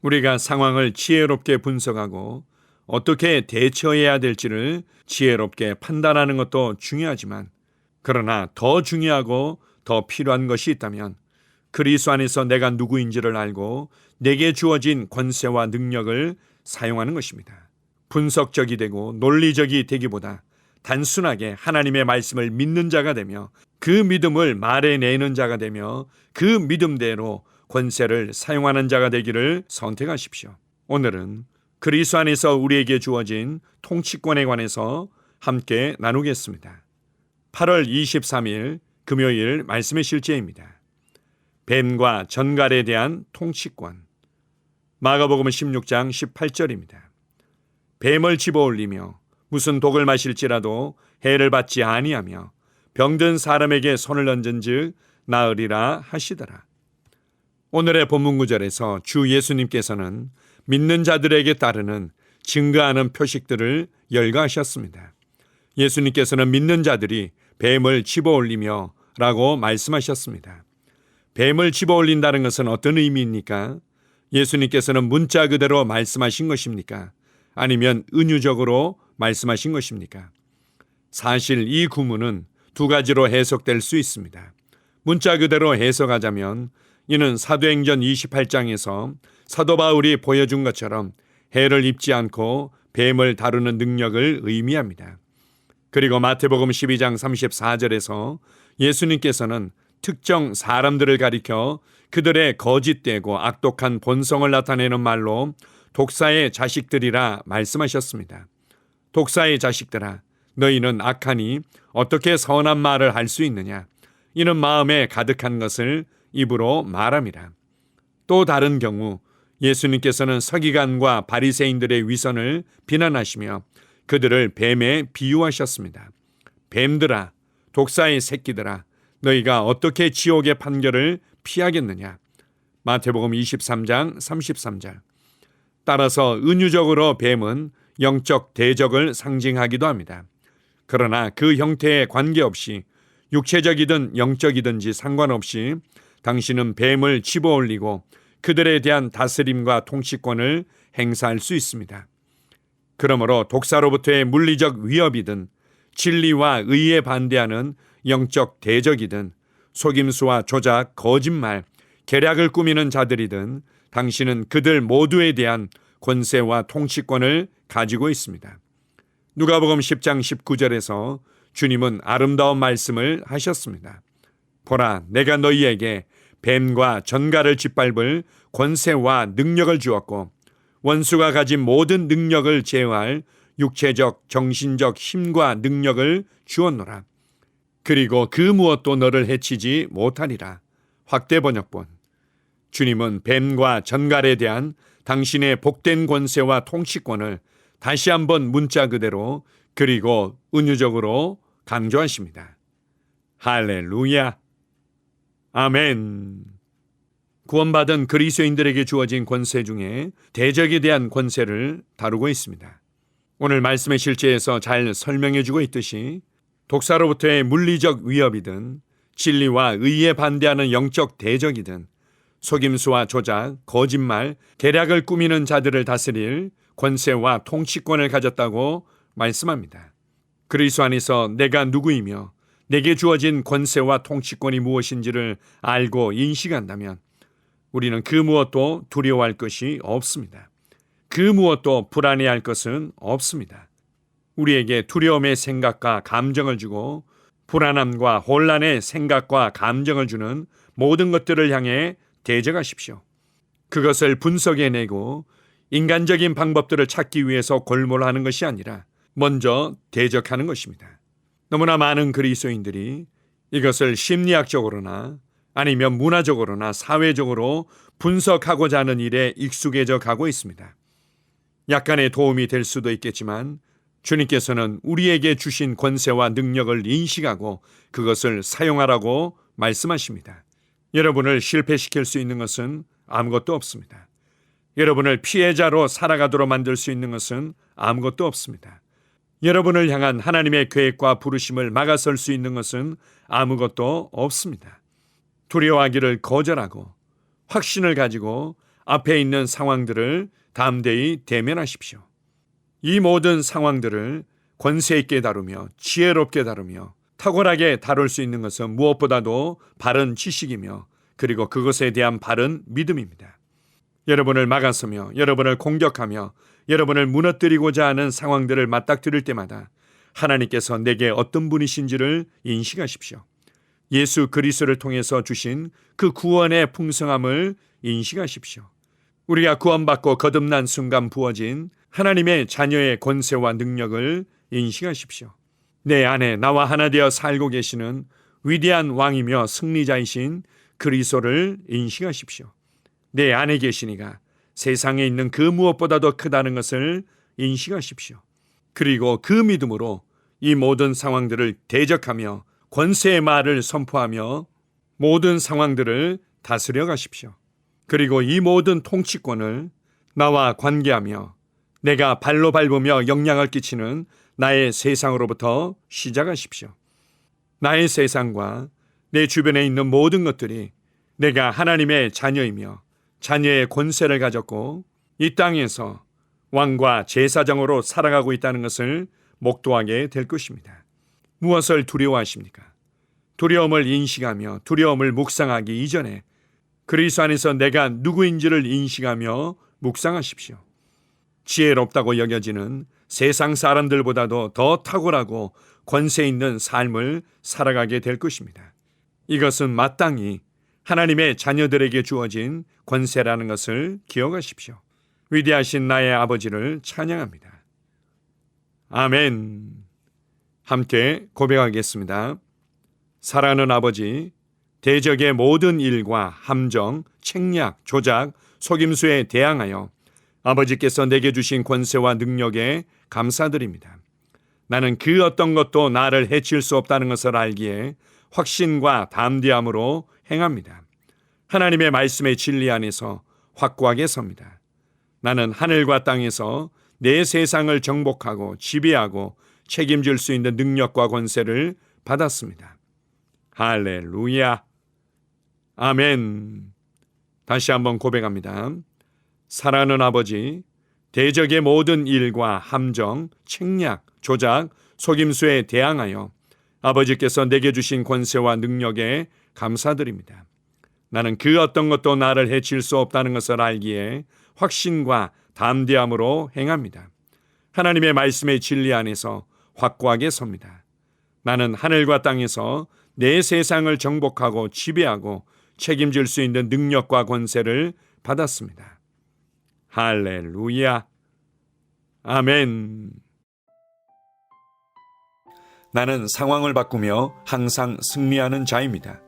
우리가 상황을 지혜롭게 분석하고 어떻게 대처해야 될지를 지혜롭게 판단하는 것도 중요하지만, 그러나 더 중요하고 더 필요한 것이 있다면 그리스도 안에서 내가 누구인지를 알고 내게 주어진 권세와 능력을 사용하는 것입니다. 분석적이 되고 논리적이 되기보다 단순하게 하나님의 말씀을 믿는 자가 되며 그 믿음을 말해내는 자가 되며 그 믿음대로 권세를 사용하는 자가 되기를 선택하십시오. 오늘은 그리스도 안에서 우리에게 주어진 통치권에 관해서 함께 나누겠습니다. 8월 23일 금요일 말씀의 실제입니다. 뱀과 전갈에 대한 통치권. 마가복음 16장 18절입니다. 뱀을 집어올리며 무슨 독을 마실지라도 해를 받지 아니하며 병든 사람에게 손을 얹은즉 나으리라 하시더라. 오늘의 본문 구절에서 주 예수님께서는 믿는 자들에게 따르는 증거하는 표식들을 열거하셨습니다. 예수님께서는 믿는 자들이 뱀을 집어올리며 라고 말씀하셨습니다. 뱀을 집어올린다는 것은 어떤 의미입니까? 예수님께서는 문자 그대로 말씀하신 것입니까? 아니면 은유적으로 말씀하신 것입니까? 사실 이 구문은 두 가지로 해석될 수 있습니다. 문자 그대로 해석하자면 이는 사도행전 28장에서 사도 바울이 보여준 것처럼 해를 입지 않고 뱀을 다루는 능력을 의미합니다. 그리고 마태복음 12장 34절에서 예수님께서는 특정 사람들을 가리켜 그들의 거짓되고 악독한 본성을 나타내는 말로 독사의 자식들이라 말씀하셨습니다. 독사의 자식들아, 너희는 악하니 어떻게 선한 말을 할 수 있느냐? 이는 마음에 가득한 것을 입으로 말함이라. 또 다른 경우 예수님께서는 서기관과 바리새인들의 위선을 비난하시며 그들을 뱀에 비유하셨습니다. 뱀들아, 독사의 새끼들아, 너희가 어떻게 지옥의 판결을 피하겠느냐? 마태복음 23장 33절. 따라서 은유적으로 뱀은 영적 대적을 상징하기도 합니다. 그러나 그 형태에 관계없이 육체적이든 영적이든지 상관없이 당신은 뱀을 집어올리고 그들에 대한 다스림과 통치권을 행사할 수 있습니다. 그러므로 독사로부터의 물리적 위협이든 진리와 의에 반대하는 영적 대적이든 속임수와 조작, 거짓말, 계략을 꾸미는 자들이든 당신은 그들 모두에 대한 권세와 통치권을 가지고 있습니다. 누가복음 10장 19절에서 주님은 아름다운 말씀을 하셨습니다. 보라, 내가 너희에게 뱀과 전갈을 짓밟을 권세와 능력을 주었고 원수가 가진 모든 능력을 제어할 육체적, 정신적 힘과 능력을 주었노라. 그리고 그 무엇도 너를 해치지 못하리라. 확대 번역본. 주님은 뱀과 전갈에 대한 당신의 복된 권세와 통치권을 다시 한번 문자 그대로 그리고 은유적으로 강조하십니다. 할렐루야. 아멘. 구원받은 그리스도인들에게 주어진 권세 중에 대적에 대한 권세를 다루고 있습니다. 오늘 말씀의 실제에서 잘 설명해 주고 있듯이 독사로부터의 물리적 위협이든 진리와 의에 반대하는 영적 대적이든 속임수와 조작, 거짓말, 계략을 꾸미는 자들을 다스릴 권세와 통치권을 가졌다고 말씀합니다. 그리스도 안에서 내가 누구이며 내게 주어진 권세와 통치권이 무엇인지를 알고 인식한다면 우리는 그 무엇도 두려워할 것이 없습니다. 그 무엇도 불안해할 것은 없습니다. 우리에게 두려움의 생각과 감정을 주고 불안함과 혼란의 생각과 감정을 주는 모든 것들을 향해 대적하십시오. 그것을 분석해내고 인간적인 방법들을 찾기 위해서 골몰하는 것이 아니라 먼저 대적하는 것입니다. 너무나 많은 그리스도인들이 이것을 심리학적으로나 아니면 문화적으로나 사회적으로 분석하고자 하는 일에 익숙해져 가고 있습니다. 약간의 도움이 될 수도 있겠지만 주님께서는 우리에게 주신 권세와 능력을 인식하고 그것을 사용하라고 말씀하십니다. 여러분을 실패시킬 수 있는 것은 아무것도 없습니다. 여러분을 피해자로 살아가도록 만들 수 있는 것은 아무것도 없습니다. 여러분을 향한 하나님의 계획과 부르심을 막아설 수 있는 것은 아무것도 없습니다. 두려워하기를 거절하고 확신을 가지고 앞에 있는 상황들을 담대히 대면하십시오. 이 모든 상황들을 권세 있게 다루며 지혜롭게 다루며 탁월하게 다룰 수 있는 것은 무엇보다도 바른 지식이며 그리고 그것에 대한 바른 믿음입니다. 여러분을 막아서며 여러분을 공격하며 여러분을 무너뜨리고자 하는 상황들을 맞닥뜨릴 때마다 하나님께서 내게 어떤 분이신지를 인식하십시오. 예수 그리스도를 통해서 주신 그 구원의 풍성함을 인식하십시오. 우리가 구원받고 거듭난 순간 부어진 하나님의 자녀의 권세와 능력을 인식하십시오. 내 안에 나와 하나 되어 살고 계시는 위대한 왕이며 승리자이신 그리스도를 인식하십시오. 내 안에 계시니가 세상에 있는 그 무엇보다도 크다는 것을 인식하십시오. 그리고 그 믿음으로 이 모든 상황들을 대적하며 권세의 말을 선포하며 모든 상황들을 다스려 가십시오. 그리고 이 모든 통치권을 나와 관계하며 내가 발로 밟으며 영향을 끼치는 나의 세상으로부터 시작하십시오. 나의 세상과 내 주변에 있는 모든 것들이 내가 하나님의 자녀이며 자녀의 권세를 가졌고 이 땅에서 왕과 제사장으로 살아가고 있다는 것을 목도하게 될 것입니다. 무엇을 두려워하십니까? 두려움을 인식하며 두려움을 묵상하기 이전에 그리스도 안에서 내가 누구인지를 인식하며 묵상하십시오. 지혜롭다고 여겨지는 세상 사람들보다도 더 탁월하고 권세 있는 삶을 살아가게 될 것입니다. 이것은 마땅히 하나님의 자녀들에게 주어진 권세라는 것을 기억하십시오. 위대하신 나의 아버지를 찬양합니다. 아멘. 함께 고백하겠습니다. 사랑하는 아버지, 대적의 모든 일과 함정, 책략, 조작, 속임수에 대항하여 아버지께서 내게 주신 권세와 능력에 감사드립니다. 나는 그 어떤 것도 나를 해칠 수 없다는 것을 알기에 확신과 담대함으로 행합니다. 하나님의 말씀의 진리 안에서 확고하게 섭니다. 나는 하늘과 땅에서 내 세상을 정복하고 지배하고 책임질 수 있는 능력과 권세를 받았습니다. 할렐루야. 아멘. 다시 한번 고백합니다. 사랑하는 아버지, 대적의 모든 일과 함정, 책략, 조작, 속임수에 대항하여 아버지께서 내게 주신 권세와 능력에 감사드립니다. 나는 그 어떤 것도 나를 해칠 수 없다는 것을 알기에 확신과 담대함으로 행합니다. 하나님의 말씀의 진리 안에서 확고하게 섭니다. 나는 하늘과 땅에서 내 세상을 정복하고 지배하고 책임질 수 있는 능력과 권세를 받았습니다. 할렐루야. 아멘. 나는 상황을 바꾸며 항상 승리하는 자입니다.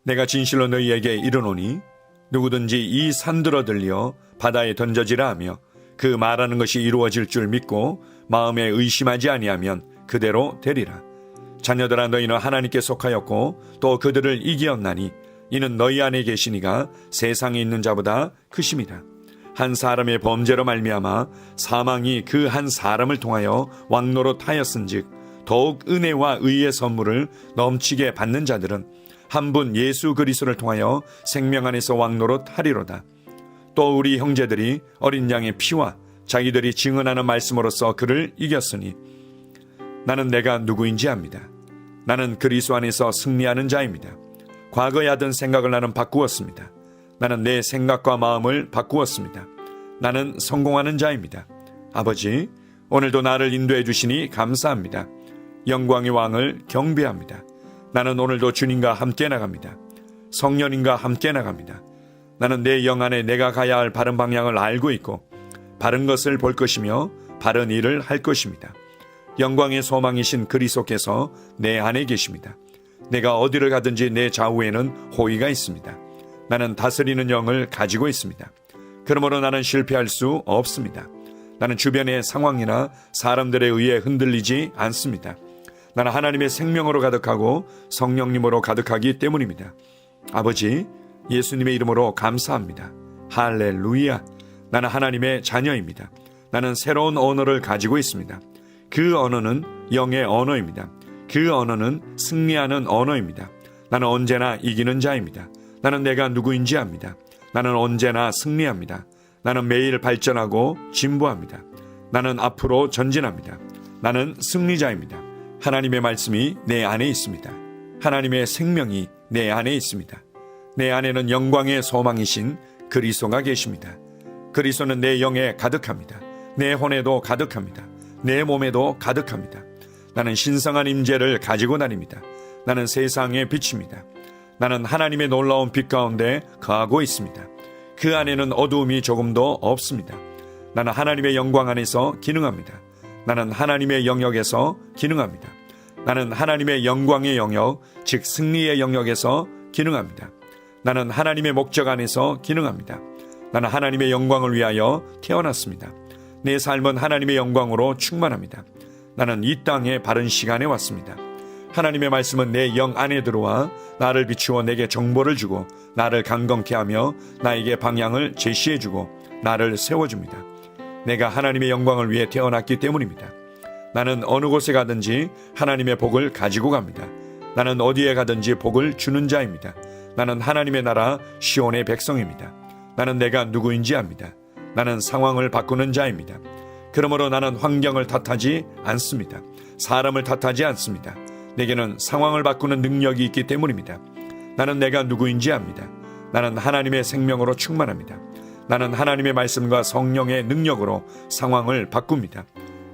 내가 진실로 너희에게 이르노니 누구든지 이 산들어 들려 바다에 던져지라 하며 그 말하는 것이 이루어질 줄 믿고 마음에 의심하지 아니하면 그대로 되리라. 자녀들아, 너희는 하나님께 속하였고 또 그들을 이기었나니 이는 너희 안에 계시니가 세상에 있는 자보다 크심이라. 한 사람의 범죄로 말미암아 사망이 그 한 사람을 통하여 왕노릇하였은즉 더욱 은혜와 의의 선물을 넘치게 받는 자들은 한 분 예수 그리스도를 통하여 생명 안에서 왕노릇하리로다. 또 우리 형제들이 어린 양의 피와 자기들이 증언하는 말씀으로써 그를 이겼으니 나는 내가 누구인지 압니다. 나는 그리스도 안에서 승리하는 자입니다. 과거에 하던 생각을 나는 바꾸었습니다. 나는 내 생각과 마음을 바꾸었습니다. 나는 성공하는 자입니다. 아버지, 오늘도 나를 인도해 주시니 감사합니다. 영광의 왕을 경배합니다. 나는 오늘도 주님과 함께 나갑니다. 성령님과 함께 나갑니다. 나는 내 영 안에 내가 가야 할 바른 방향을 알고 있고 바른 것을 볼 것이며 바른 일을 할 것입니다. 영광의 소망이신 그리스도께서 내 안에 계십니다. 내가 어디를 가든지 내 좌우에는 호의가 있습니다. 나는 다스리는 영을 가지고 있습니다. 그러므로 나는 실패할 수 없습니다. 나는 주변의 상황이나 사람들에 의해 흔들리지 않습니다. 나는 하나님의 생명으로 가득하고 성령님으로 가득하기 때문입니다. 아버지, 예수님의 이름으로 감사합니다. 할렐루야. 나는 하나님의 자녀입니다. 나는 새로운 언어를 가지고 있습니다. 그 언어는 영의 언어입니다. 그 언어는 승리하는 언어입니다. 나는 언제나 이기는 자입니다. 나는 내가 누구인지 압니다. 나는 언제나 승리합니다. 나는 매일 발전하고 진보합니다. 나는 앞으로 전진합니다. 나는 승리자입니다. 하나님의 말씀이 내 안에 있습니다. 하나님의 생명이 내 안에 있습니다. 내 안에는 영광의 소망이신 그리스도가 계십니다. 그리스도는 내 영에 가득합니다. 내 혼에도 가득합니다. 내 몸에도 가득합니다. 나는 신성한 임재를 가지고 다닙니다. 나는 세상의 빛입니다. 나는 하나님의 놀라운 빛 가운데 거하고 있습니다. 그 안에는 어두움이 조금도 없습니다. 나는 하나님의 영광 안에서 기능합니다. 나는 하나님의 영역에서 기능합니다. 나는 하나님의 영광의 영역, 즉 승리의 영역에서 기능합니다. 나는 하나님의 목적 안에서 기능합니다. 나는 하나님의 영광을 위하여 태어났습니다. 내 삶은 하나님의 영광으로 충만합니다. 나는 이 땅에 바른 시간에 왔습니다. 하나님의 말씀은 내 영 안에 들어와 나를 비추어 내게 정보를 주고 나를 강건케 하며 나에게 방향을 제시해주고 나를 세워줍니다. 내가 하나님의 영광을 위해 태어났기 때문입니다. 나는 어느 곳에 가든지 하나님의 복을 가지고 갑니다. 나는 어디에 가든지 복을 주는 자입니다. 나는 하나님의 나라 시온의 백성입니다. 나는 내가 누구인지 압니다. 나는 상황을 바꾸는 자입니다. 그러므로 나는 환경을 탓하지 않습니다. 사람을 탓하지 않습니다. 내게는 상황을 바꾸는 능력이 있기 때문입니다. 나는 내가 누구인지 압니다. 나는 하나님의 생명으로 충만합니다. 나는 하나님의 말씀과 성령의 능력으로 상황을 바꿉니다.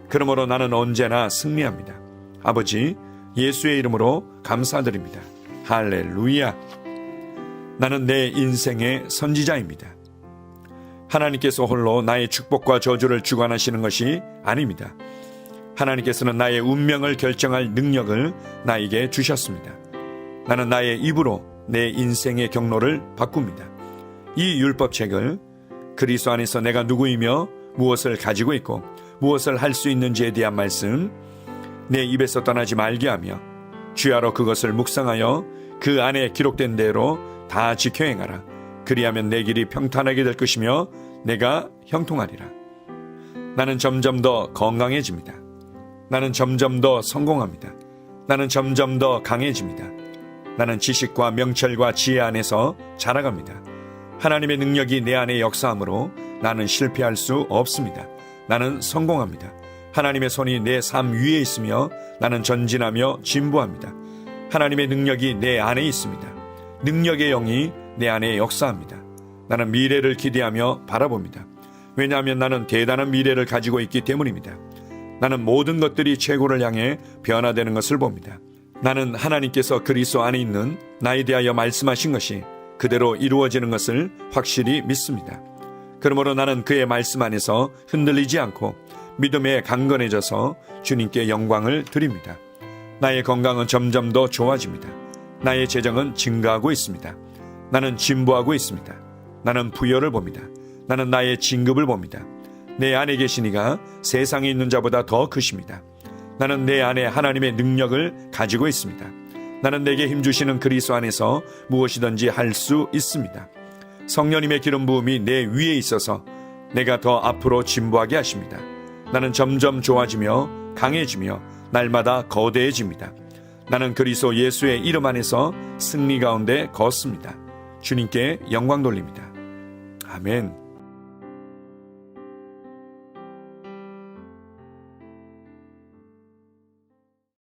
그러므로 나는 언제나 승리합니다. 아버지, 예수의 이름으로 감사드립니다. 할렐루야. 나는 내 인생의 선지자입니다. 하나님께서 홀로 나의 축복과 저주를 주관하시는 것이 아닙니다. 하나님께서는 나의 운명을 결정할 능력을 나에게 주셨습니다. 나는 나의 입으로 내 인생의 경로를 바꿉니다. 이 율법책을 그리스도 안에서 내가 누구이며 무엇을 가지고 있고 무엇을 할 수 있는지에 대한 말씀 내 입에서 떠나지 말게 하며 주야로 그것을 묵상하여 그 안에 기록된 대로 다 지켜 행하라. 그리하면 내 길이 평탄하게 될 것이며 내가 형통하리라. 나는 점점 더 건강해집니다. 나는 점점 더 성공합니다. 나는 점점 더 강해집니다. 나는 지식과 명철과 지혜 안에서 자라갑니다. 하나님의 능력이 내 안에 역사하므로 나는 실패할 수 없습니다. 나는 성공합니다. 하나님의 손이 내 삶 위에 있으며 나는 전진하며 진보합니다. 하나님의 능력이 내 안에 있습니다. 능력의 영이 내 안에 역사합니다. 나는 미래를 기대하며 바라봅니다. 왜냐하면 나는 대단한 미래를 가지고 있기 때문입니다. 나는 모든 것들이 최고를 향해 변화되는 것을 봅니다. 나는 하나님께서 그리스도 안에 있는 나에 대하여 말씀하신 것이 그대로 이루어지는 것을 확실히 믿습니다. 그러므로 나는 그의 말씀 안에서 흔들리지 않고 믿음에 강건해져서 주님께 영광을 드립니다. 나의 건강은 점점 더 좋아집니다. 나의 재정은 증가하고 있습니다. 나는 진보하고 있습니다. 나는 부여를 봅니다. 나는 나의 진급을 봅니다. 내 안에 계신 이가 세상에 있는 자보다 더 크십니다. 나는 내 안에 하나님의 능력을 가지고 있습니다. 나는 내게 힘주시는 그리스도 안에서 무엇이든지 할 수 있습니다. 성령님의 기름 부음이 내 위에 있어서 내가 더 앞으로 진보하게 하십니다. 나는 점점 좋아지며 강해지며 날마다 거대해집니다. 나는 그리스도 예수의 이름 안에서 승리 가운데 걷습니다. 주님께 영광 돌립니다. 아멘.